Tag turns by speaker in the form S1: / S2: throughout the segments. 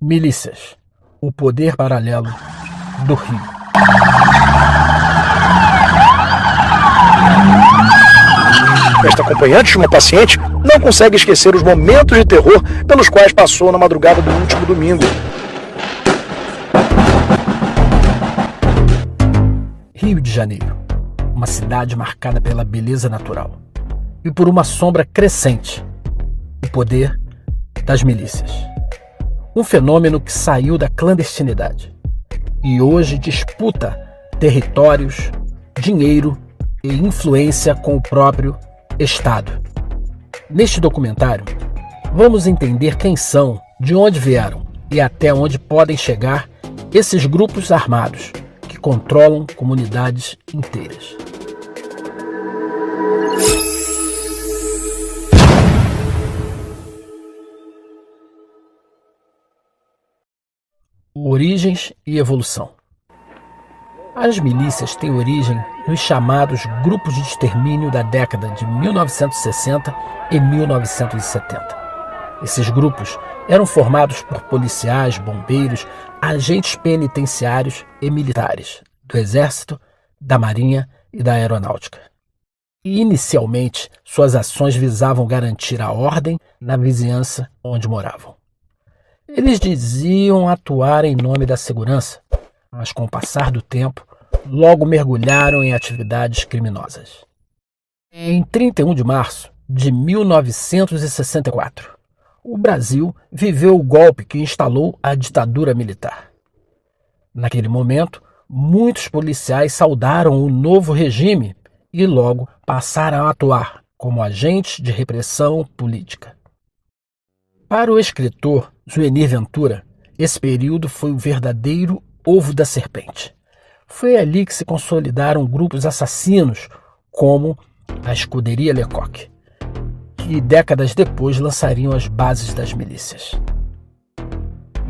S1: Milícias, o poder paralelo do Rio.
S2: Esta acompanhante de uma paciente não consegue esquecer os momentos de terror pelos quais passou na madrugada do último domingo.
S1: Rio de Janeiro, uma cidade marcada pela beleza natural e por uma sombra crescente, o poder das milícias. Um fenômeno que saiu da clandestinidade e hoje disputa territórios, dinheiro e influência com o próprio Estado. Neste documentário, vamos entender quem são, de onde vieram e até onde podem chegar esses grupos armados que controlam comunidades inteiras. Origens e evolução. As milícias têm origem nos chamados grupos de extermínio da década de 1960 e 1970. Esses grupos eram formados por policiais, bombeiros, agentes penitenciários e militares do Exército, da Marinha e da Aeronáutica. E, inicialmente, suas ações visavam garantir a ordem na vizinhança onde moravam. Eles diziam atuar em nome da segurança, mas com o passar do tempo, logo mergulharam em atividades criminosas. Em 31 de março de 1964, o Brasil viveu o golpe que instalou a ditadura militar. Naquele momento, muitos policiais saudaram o novo regime e logo passaram a atuar como agentes de repressão política. Para o escritor Zuenir Ventura, esse período foi o verdadeiro ovo da serpente. Foi ali que se consolidaram grupos assassinos como a Escuderia Lecoq, que décadas depois lançariam as bases das milícias.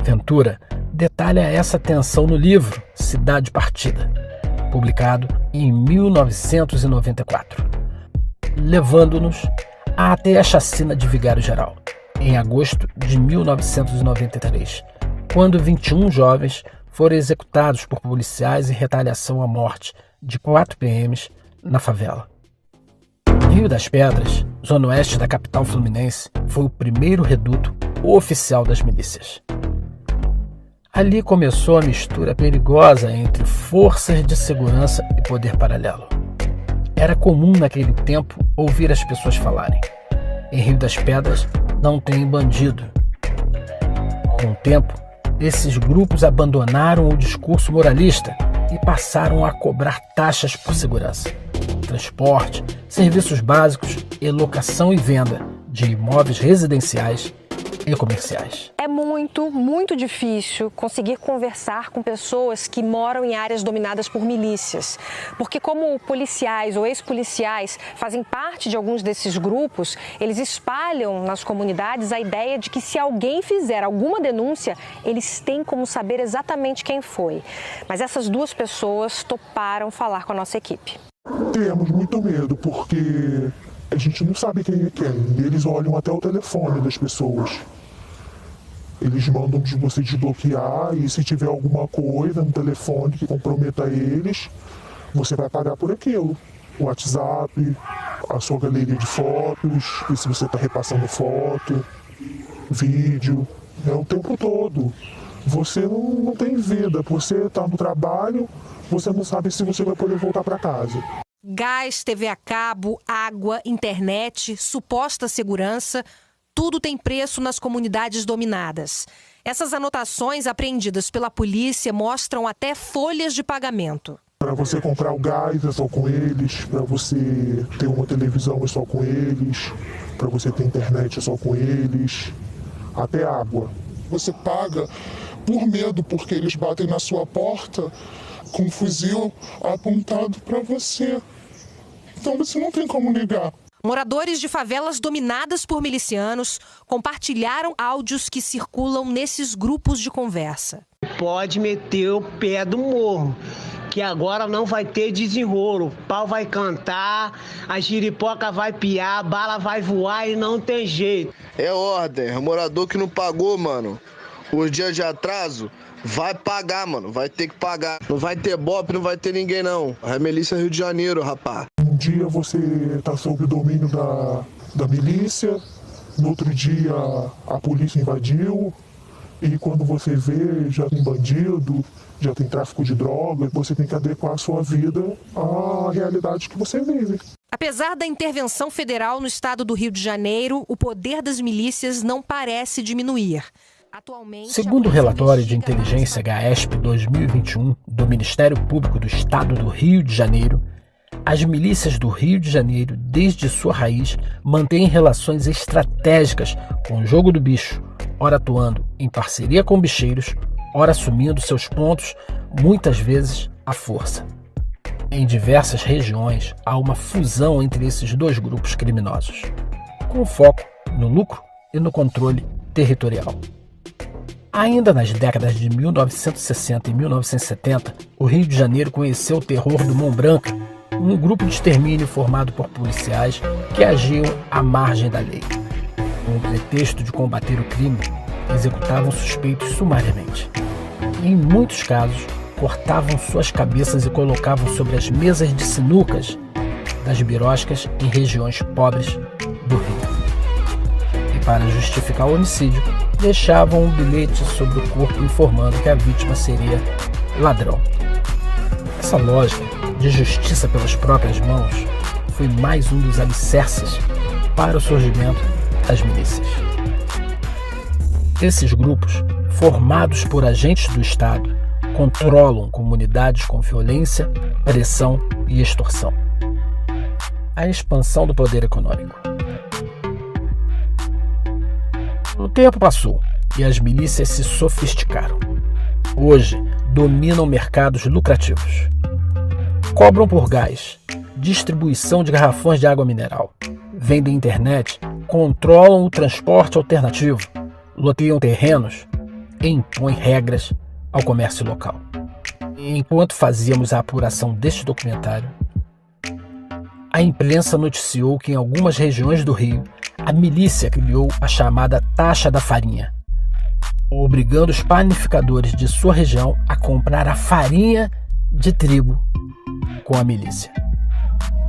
S1: Ventura detalha essa tensão no livro Cidade Partida, publicado em 1994, levando-nos até a chacina de Vigário Geral, em agosto de 1993, quando 21 jovens foram executados por policiais em retaliação à morte de 4 PMs na favela. Rio das Pedras, zona oeste da capital fluminense, foi o primeiro reduto oficial das milícias. Ali começou a mistura perigosa entre forças de segurança e poder paralelo. Era comum naquele tempo ouvir as pessoas falarem: em Rio das Pedras não tem bandido. Com o tempo, esses grupos abandonaram o discurso moralista e passaram a cobrar taxas por segurança, transporte, serviços básicos e locação e venda de imóveis residenciais e comerciais.
S3: É muito difícil conseguir conversar com pessoas que moram em áreas dominadas por milícias, porque como policiais ou ex-policiais fazem parte de alguns desses grupos, eles espalham nas comunidades a ideia de que se alguém fizer alguma denúncia, eles têm como saber exatamente quem foi. Mas essas duas pessoas toparam falar com a nossa equipe.
S4: Temos muito medo, porque a gente não sabe quem é quem. Eles olham até o telefone das pessoas. Eles mandam você desbloquear e se tiver alguma coisa no telefone que comprometa eles, você vai pagar por aquilo. O WhatsApp, a sua galeria de fotos, e se você está repassando foto, vídeo, o tempo todo. Você não tem vida, você está no trabalho, você não sabe se você vai poder voltar para casa.
S5: Gás, TV a cabo, água, internet, suposta segurança, tudo tem preço nas comunidades dominadas. Essas anotações apreendidas pela polícia mostram até folhas de pagamento.
S4: Para você comprar o gás é só com eles, para você ter uma televisão é só com eles, para você ter internet é só com eles, até água. Você paga por medo, porque eles batem na sua porta com um fuzil apontado para você. Então você não tem como negar.
S5: Moradores de favelas dominadas por milicianos compartilharam áudios que circulam nesses grupos de conversa.
S6: Pode meter o pé do morro, que agora não vai ter desenrolo. O pau vai cantar, a giripoca vai piar, a bala vai voar e não tem jeito.
S7: É ordem, é morador que não pagou, mano. Os dias de atraso, vai pagar, mano. Vai ter que pagar. Não vai ter BOP, não vai ter ninguém, não. É Milícia Rio de Janeiro, rapá.
S4: Um dia você tá sob o domínio da milícia, no outro dia a polícia invadiu, e quando você vê, já tem bandido, já tem tráfico de droga, você tem que adequar a sua vida à realidade que você vive.
S5: Apesar da intervenção federal no estado do Rio de Janeiro, o poder das milícias não parece diminuir. Atualmente,
S1: segundo o relatório de inteligência GAESP 2021 do Ministério Público do Estado do Rio de Janeiro, as milícias do Rio de Janeiro, desde sua raiz, mantêm relações estratégicas com o jogo do bicho, ora atuando em parceria com bicheiros, ora assumindo seus pontos, muitas vezes à força. Em diversas regiões, há uma fusão entre esses dois grupos criminosos, com foco no lucro e no controle territorial. Ainda nas décadas de 1960 e 1970, o Rio de Janeiro conheceu o terror do Mão Branca, um grupo de extermínio formado por policiais que agiam à margem da lei. Com o pretexto de combater o crime, executavam suspeitos sumariamente. E, em muitos casos, cortavam suas cabeças e colocavam sobre as mesas de sinucas das biroscas em regiões pobres do Rio. E para justificar o homicídio, deixavam um bilhete sobre o corpo informando que a vítima seria ladrão. Essa lógica de justiça pelas próprias mãos foi mais um dos alicerces para o surgimento das milícias. Esses grupos, formados por agentes do Estado, controlam comunidades com violência, pressão e extorsão. A expansão do poder econômico. O tempo passou e as milícias se sofisticaram. Hoje, dominam mercados lucrativos. Cobram por gás, distribuição de garrafões de água mineral, vendem internet, controlam o transporte alternativo, loteiam terrenos e impõem regras ao comércio local. Enquanto fazíamos a apuração deste documentário, a imprensa noticiou que em algumas regiões do Rio, a milícia criou a chamada taxa da farinha, obrigando os panificadores de sua região a comprar a farinha de trigo com a milícia.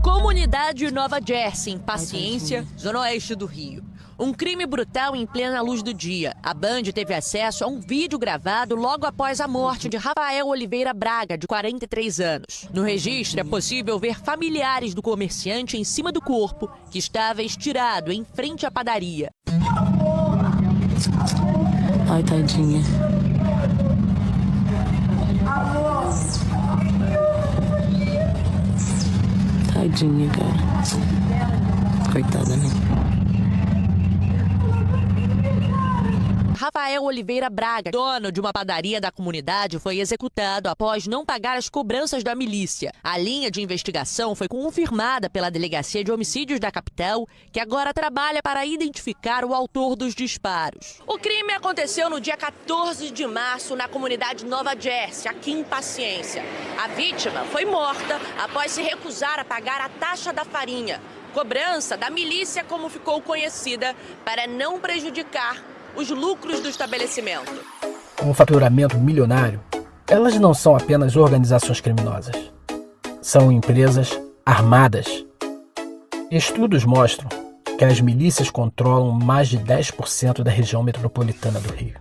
S8: Comunidade Nova Jersey, Paciência, Zona Oeste do Rio. Um crime brutal em plena luz do dia. A Band teve acesso a um vídeo gravado logo após a morte de Rafael Oliveira Braga, de 43 anos. No registro é possível ver familiares do comerciante em cima do corpo, que estava estirado em frente à padaria.
S9: Ai, tadinha. Tadinha, cara. Coitada, né?
S8: Rafael Oliveira Braga, dono de uma padaria da comunidade, foi executado após não pagar as cobranças da milícia. A linha de investigação foi confirmada pela Delegacia de Homicídios da capital, que agora trabalha para identificar o autor dos disparos. O crime aconteceu no dia 14 de março na comunidade Nova Jersey, aqui em Paciência. A vítima foi morta após se recusar a pagar a taxa da farinha, cobrança da milícia, como ficou conhecida, para não prejudicar os lucros do estabelecimento.
S1: Com um faturamento milionário, elas não são apenas organizações criminosas. São empresas armadas. Estudos mostram que as milícias controlam mais de 10% da região metropolitana do Rio.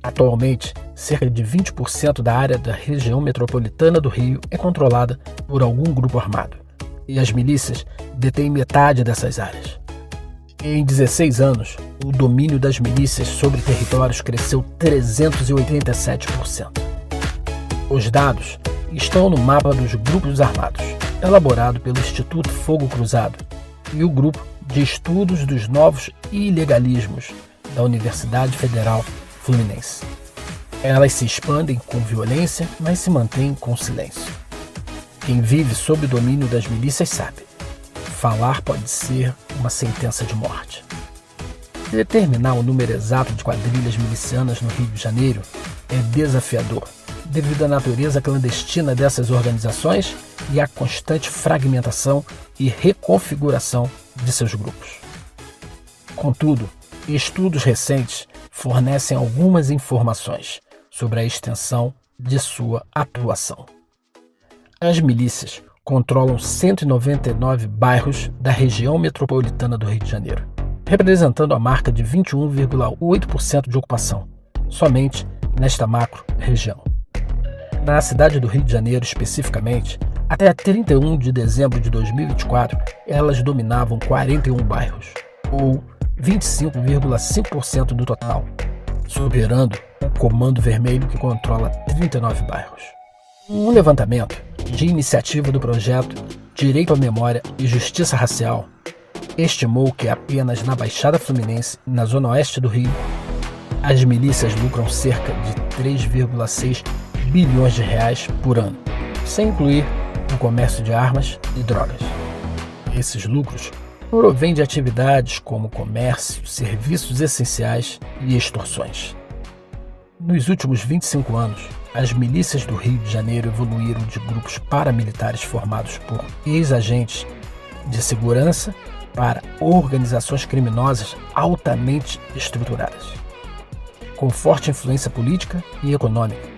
S1: Atualmente, cerca de 20% da área da região metropolitana do Rio é controlada por algum grupo armado. E as milícias detêm metade dessas áreas. Em 16 anos, o domínio das milícias sobre territórios cresceu 387%. Os dados estão no mapa dos grupos armados, elaborado pelo Instituto Fogo Cruzado e o Grupo de Estudos dos Novos Ilegalismos da Universidade Federal Fluminense. Elas se expandem com violência, mas se mantêm com silêncio. Quem vive sob o domínio das milícias sabe. Falar pode ser uma sentença de morte. Determinar o número exato de quadrilhas milicianas no Rio de Janeiro é desafiador, devido à natureza clandestina dessas organizações e à constante fragmentação e reconfiguração de seus grupos. Contudo, estudos recentes fornecem algumas informações sobre a extensão de sua atuação. As milícias controlam 199 bairros da região metropolitana do Rio de Janeiro, representando a marca de 21,8% de ocupação, somente nesta macro-região. Na cidade do Rio de Janeiro, especificamente, até 31 de dezembro de 2024, elas dominavam 41 bairros, ou 25,5% do total, superando o Comando Vermelho, que controla 39 bairros. Um levantamento de iniciativa do projeto Direito à Memória e Justiça Racial estimou que apenas na Baixada Fluminense e na Zona Oeste do Rio, as milícias lucram cerca de 3,6 bilhões de reais por ano, sem incluir o comércio de armas e drogas. Esses lucros provêm de atividades como comércio, serviços essenciais e extorsões. Nos últimos 25 anos, as milícias do Rio de Janeiro evoluíram de grupos paramilitares formados por ex-agentes de segurança para organizações criminosas altamente estruturadas, com forte influência política e econômica.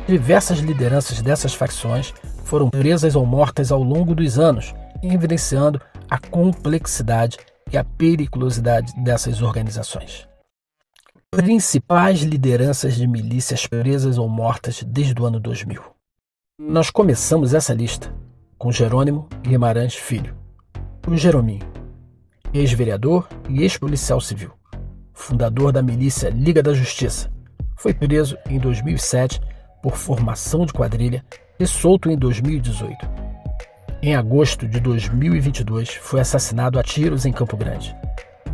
S1: Diversas lideranças dessas facções foram presas ou mortas ao longo dos anos, evidenciando a complexidade e a periculosidade dessas organizações. Principais lideranças de milícias presas ou mortas desde o ano 2000. Nós começamos essa lista com Jerônimo Guimarães Filho, o Jerominho, ex-vereador e ex-policial civil, fundador da milícia Liga da Justiça. Foi preso em 2007 por formação de quadrilha e solto em 2018. Em agosto de 2022, foi assassinado a tiros em Campo Grande,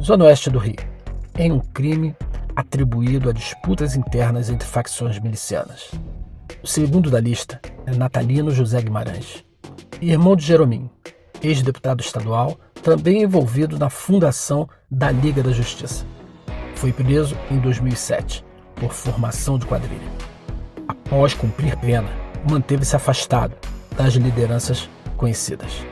S1: zona oeste do Rio, em um crime atribuído a disputas internas entre facções milicianas. O segundo da lista é Natalino José Guimarães, irmão de Jerominho, ex-deputado estadual, também envolvido na fundação da Liga da Justiça. Foi preso em 2007 por formação de quadrilha. Após cumprir pena, manteve-se afastado das lideranças conhecidas.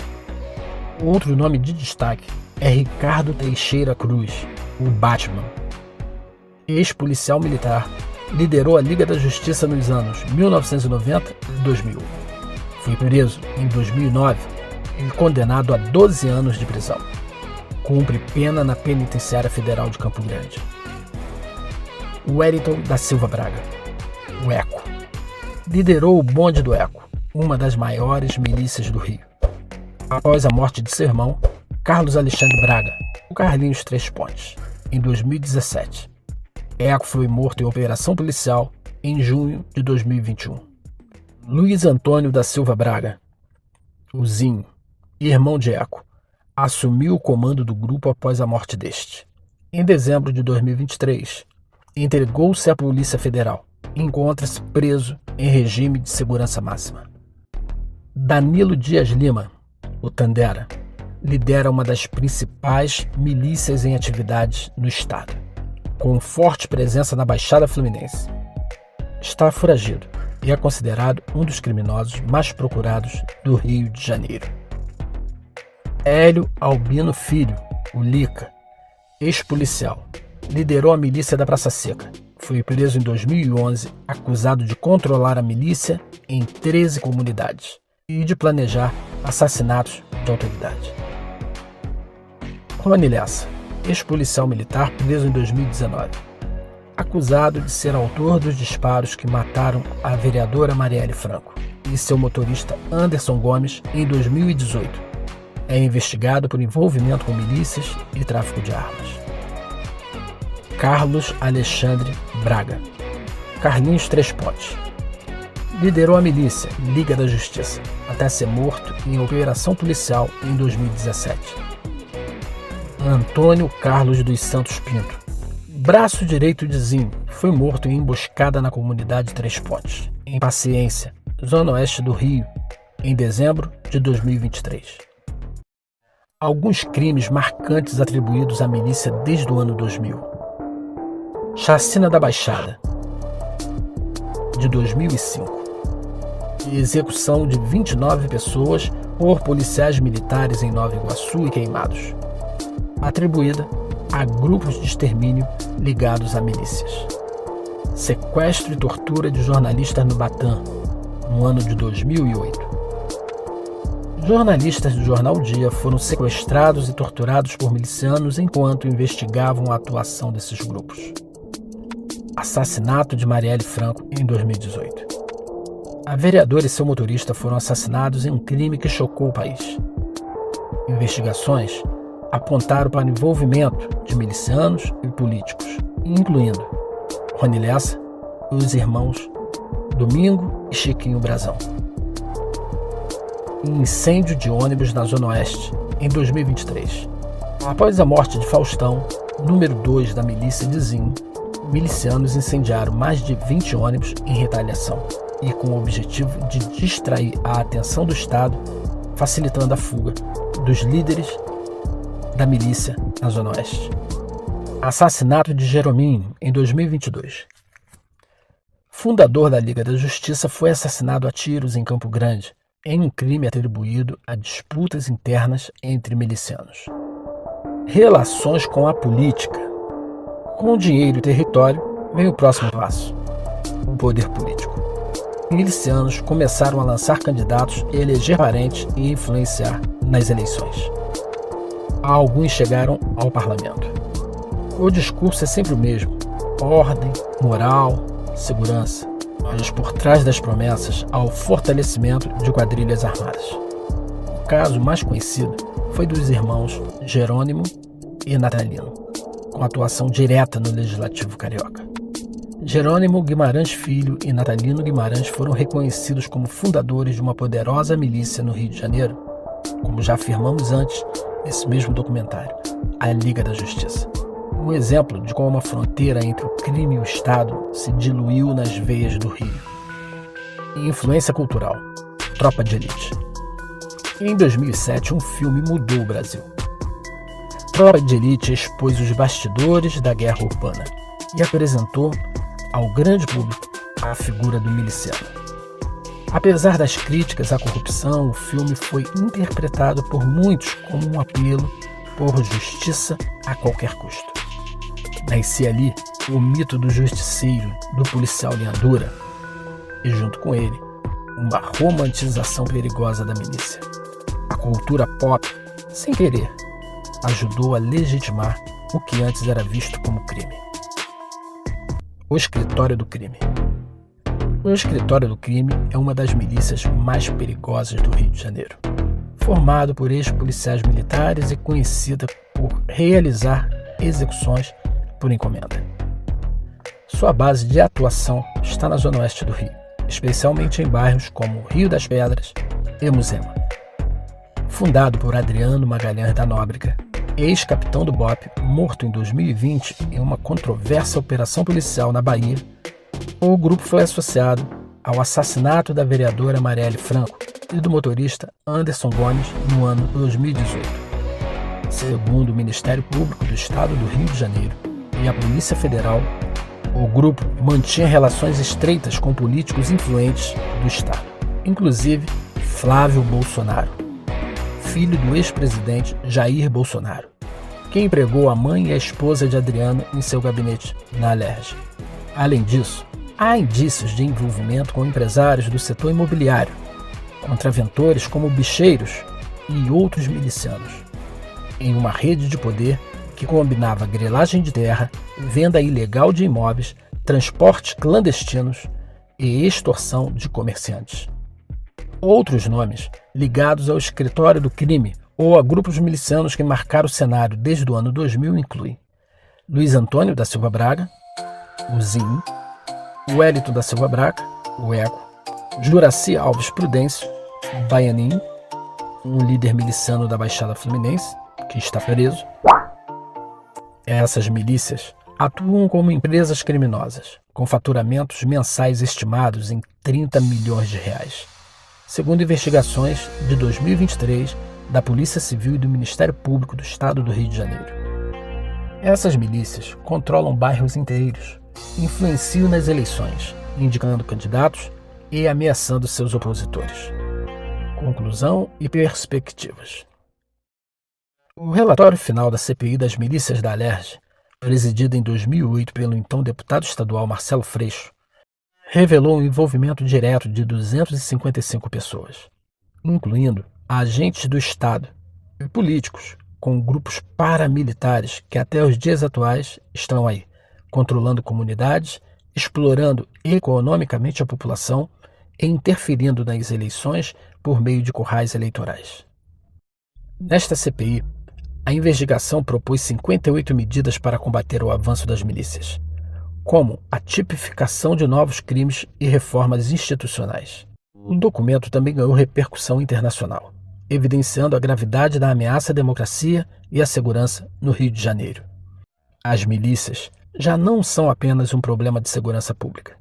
S1: Outro nome de destaque é Ricardo Teixeira Cruz, o Batman. Ex-policial militar, liderou a Liga da Justiça nos anos 1990 e 2000. Foi preso em 2009 e condenado a 12 anos de prisão. Cumpre pena na Penitenciária Federal de Campo Grande. Wellington da Silva Braga, o Eco. Liderou o Bonde do Eco, uma das maiores milícias do Rio. Após a morte de seu irmão, Carlos Alexandre Braga, o Carlinhos Três Pontes, em 2017. Eco foi morto em operação policial em junho de 2021. Luiz Antônio da Silva Braga, o Zinho, irmão de Eco, assumiu o comando do grupo após a morte deste. Em dezembro de 2023, entregou-se à Polícia Federal e encontra-se preso em regime de segurança máxima. Danilo Dias Lima, o Tandera, lidera uma das principais milícias em atividades no estado, com forte presença na Baixada Fluminense. Está foragido e é considerado um dos criminosos mais procurados do Rio de Janeiro. Hélio Albino Filho, o Lica, ex-policial, liderou a milícia da Praça Seca. Foi preso em 2011, acusado de controlar a milícia em 13 comunidades e de planejar assassinatos de autoridade. Rony Lessa, ex-policial militar, preso em 2019, acusado de ser autor dos disparos que mataram a vereadora Marielle Franco e seu motorista Anderson Gomes em 2018. É investigado por envolvimento com milícias e tráfico de armas. Carlos Alexandre Braga, Carlinhos Três Pontes, liderou a milícia Liga da Justiça até ser morto em operação policial em 2017. Antônio Carlos dos Santos Pinto, braço direito de Zinho, foi morto em emboscada na comunidade Três Pontes, em Paciência, zona oeste do Rio, em dezembro de 2023. Alguns crimes marcantes atribuídos à milícia desde o ano 2000. Chacina da Baixada, de 2005. Execução de 29 pessoas por policiais militares em Nova Iguaçu e Queimados, atribuída a grupos de extermínio ligados a milícias. Sequestro e tortura de jornalistas no Batã, no ano de 2008. Jornalistas do jornal O Dia foram sequestrados e torturados por milicianos enquanto investigavam a atuação desses grupos. Assassinato de Marielle Franco em 2018. A vereadora e seu motorista foram assassinados em um crime que chocou o país. Investigações apontaram para o envolvimento de milicianos e políticos, incluindo Rony Lessa e os irmãos Domingo e Chiquinho Brazão. Incêndio de ônibus na Zona Oeste, em 2023. Após a morte de Faustão, número 2 da milícia de Zinho, milicianos incendiaram mais de 20 ônibus em retaliação e com o objetivo de distrair a atenção do Estado, facilitando a fuga dos líderes da milícia na Zona Oeste. Assassinato de Jerominho, em 2022. Fundador da Liga da Justiça foi assassinado a tiros em Campo Grande, em um crime atribuído a disputas internas entre milicianos. Relações com a política. Com dinheiro e território, vem o próximo passo: o poder político. Milicianos começaram a lançar candidatos, eleger parentes e influenciar nas eleições. Alguns chegaram ao parlamento. O discurso é sempre o mesmo: ordem, moral, segurança. Mas por trás das promessas há o fortalecimento de quadrilhas armadas. O caso mais conhecido foi dos irmãos Jerônimo e Natalino, com atuação direta no Legislativo Carioca. Jerônimo Guimarães Filho e Natalino Guimarães foram reconhecidos como fundadores de uma poderosa milícia no Rio de Janeiro, como já afirmamos antes nesse mesmo documentário, a Liga da Justiça. Um exemplo de como a fronteira entre o crime e o Estado se diluiu nas veias do Rio. Influência cultural. Tropa de Elite. Em 2007, um filme mudou o Brasil. Tropa de Elite expôs os bastidores da guerra urbana e apresentou ao grande público a figura do miliciano. Apesar das críticas à corrupção, o filme foi interpretado por muitos como um apelo por justiça a qualquer custo. Nascia ali o mito do justiceiro, do policial linha dura, e junto com ele, uma romantização perigosa da milícia. A cultura pop, sem querer, ajudou a legitimar o que antes era visto como crime. O Escritório do Crime. O Escritório do Crime é uma das milícias mais perigosas do Rio de Janeiro. Formado por ex-policiais militares e conhecida por realizar execuções por encomenda. Sua base de atuação está na Zona Oeste do Rio, especialmente em bairros como Rio das Pedras e Muzema. Fundado por Adriano Magalhães da Nóbrega, ex-capitão do BOPE, morto em 2020 em uma controversa operação policial na Bahia, o grupo foi associado ao assassinato da vereadora Marielle Franco e do motorista Anderson Gomes no ano 2018. Segundo o Ministério Público do Estado do Rio de Janeiro e a Polícia Federal, o grupo mantinha relações estreitas com políticos influentes do Estado, inclusive Flávio Bolsonaro, filho do ex-presidente Jair Bolsonaro, que empregou a mãe e a esposa de Adriano em seu gabinete na Alerj. Além disso, há indícios de envolvimento com empresários do setor imobiliário, contraventores como bicheiros e outros milicianos, em uma rede de poder que combinava grilagem de terra, venda ilegal de imóveis, transportes clandestinos e extorsão de comerciantes. Outros nomes ligados ao Escritório do Crime ou a grupos milicianos que marcaram o cenário desde o ano 2000 incluem Luiz Antônio da Silva Braga, o Zinho, Wellington da Silva Braga, o Eco, Juraci Alves Prudêncio, o Baianinho, um líder miliciano da Baixada Fluminense, que está preso. Essas milícias atuam como empresas criminosas, com faturamentos mensais estimados em 30 milhões de reais, segundo investigações de 2023 da Polícia Civil e do Ministério Público do Estado do Rio de Janeiro. Essas milícias controlam bairros inteiros, influenciam nas eleições, indicando candidatos e ameaçando seus opositores. Conclusão e perspectivas. O relatório final da CPI das milícias da Alerj, presidida em 2008 pelo então deputado estadual Marcelo Freixo, revelou o envolvimento direto de 255 pessoas, incluindo agentes do Estado e políticos, com grupos paramilitares que até os dias atuais estão aí, controlando comunidades, explorando economicamente a população e interferindo nas eleições por meio de currais eleitorais. Nesta CPI, a investigação propôs 58 medidas para combater o avanço das milícias, como a tipificação de novos crimes e reformas institucionais. O documento também ganhou repercussão internacional, evidenciando a gravidade da ameaça à democracia e à segurança no Rio de Janeiro. As milícias já não são apenas um problema de segurança pública,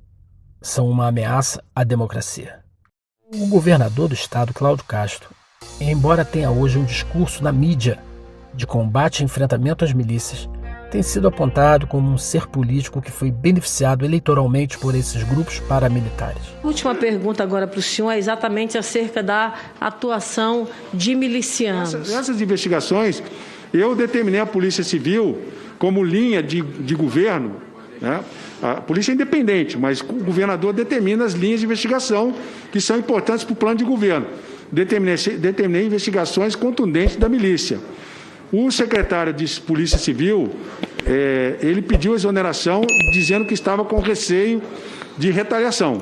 S1: são uma ameaça à democracia. O governador do estado, Cláudio Castro, embora tenha hoje um discurso na mídia de combate e enfrentamento às milícias, tem sido apontado como um ser político que foi beneficiado eleitoralmente por esses grupos paramilitares.
S10: A última pergunta agora para o senhor é exatamente acerca da atuação de milicianos.
S11: Nessas investigações, eu determinei a Polícia Civil como linha de governo, né? A polícia é independente, mas o governador determina as linhas de investigação que são importantes para o plano de governo. Determinei investigações contundentes da milícia. O secretário de Polícia Civil, ele pediu exoneração dizendo que estava com receio de retaliação,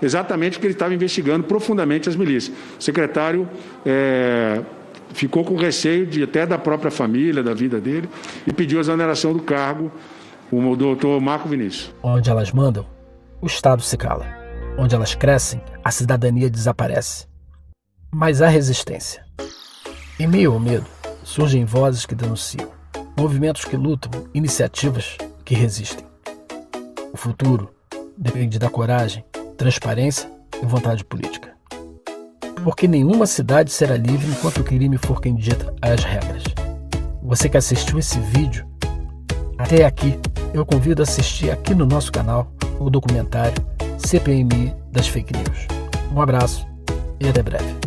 S11: exatamente porque ele estava investigando profundamente as milícias. O secretário ficou com receio até da própria família, da vida dele, e pediu exoneração do cargo, o doutor Marco Vinícius.
S1: Onde elas mandam, o Estado se cala. Onde elas crescem, a cidadania desaparece. Mas há resistência. Em meio ao medo, surgem vozes que denunciam, movimentos que lutam, iniciativas que resistem. O futuro depende da coragem, transparência e vontade política. Porque nenhuma cidade será livre enquanto o crime for quem dita as regras. Você que assistiu esse vídeo até aqui, eu convido a assistir aqui no nosso canal o documentário CPMI das Fake News. Um abraço e até breve.